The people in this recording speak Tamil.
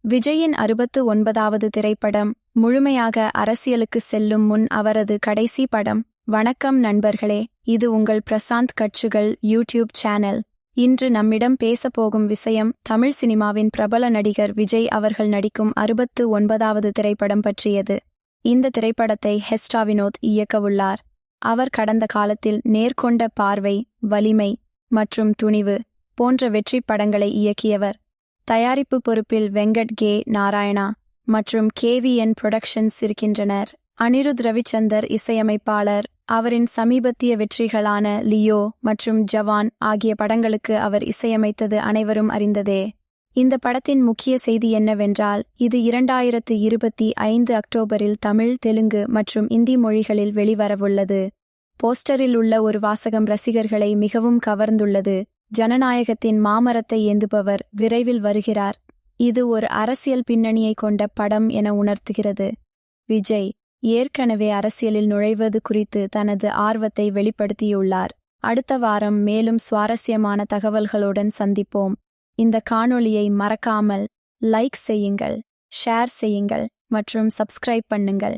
விஜயின் 69வது திரைப்படம் முழுமையாக அரசியலுக்கு செல்லும் முன் அவரது கடைசி படம். வணக்கம் நண்பர்களே, இது உங்கள் பிரசாந்த் கட்சுகள் யூடியூப் சேனல். இன்று நம்மிடம் பேசப்போகும் விஷயம் தமிழ் சினிமாவின் பிரபல நடிகர் விஜய் அவர்கள் நடிக்கும் 69வது திரைப்படம் பற்றியது. இந்த திரைப்படத்தை ஹெஸ்டா வினோத் இயக்கவுள்ளார். அவர் கடந்த காலத்தில் நேர்கொண்ட பார்வை, வலிமை மற்றும் துணிவு போன்ற வெற்றி படங்களை இயக்கியவர். தயாரிப்பு பொறுப்பில் வெங்கட் கே. நாராயணா மற்றும் KVN புரொடக்ஷன்ஸ் இருக்கின்றனர். அனிருத் ரவிச்சந்தர் இசையமைப்பாளர். அவரின் சமீபத்திய வெற்றிகளான லியோ மற்றும் ஜவான் ஆகிய படங்களுக்கு அவர் இசையமைத்தது அனைவரும் அறிந்ததே. இந்த படத்தின் முக்கிய செய்தி என்னவென்றால், இது 2025 அக்டோபரில் தமிழ், தெலுங்கு மற்றும் இந்தி மொழிகளில் வெளிவரவுள்ளது. போஸ்டரில் உள்ள ஒரு வாசகம் ரசிகர்களை மிகவும் கவர்ந்துள்ளது. ஜனநாயகத்தின் மாமரத்தை ஏந்துபவர் விரைவில் வருகிறார். இது ஒரு அரசியல் பின்னணியை கொண்ட படம் என உணர்த்துகிறது. விஜய் ஏற்கனவே அரசியலில் நுழைவது குறித்து தனது ஆர்வத்தை வெளிப்படுத்தியுள்ளார். அடுத்த வாரம் மேலும் சுவாரஸ்யமான தகவல்களுடன் சந்திப்போம். இந்த காணொளியை மறக்காமல் லைக் செய்யுங்கள், ஷேர் செய்யுங்கள் மற்றும் சப்ஸ்கிரைப் பண்ணுங்கள்.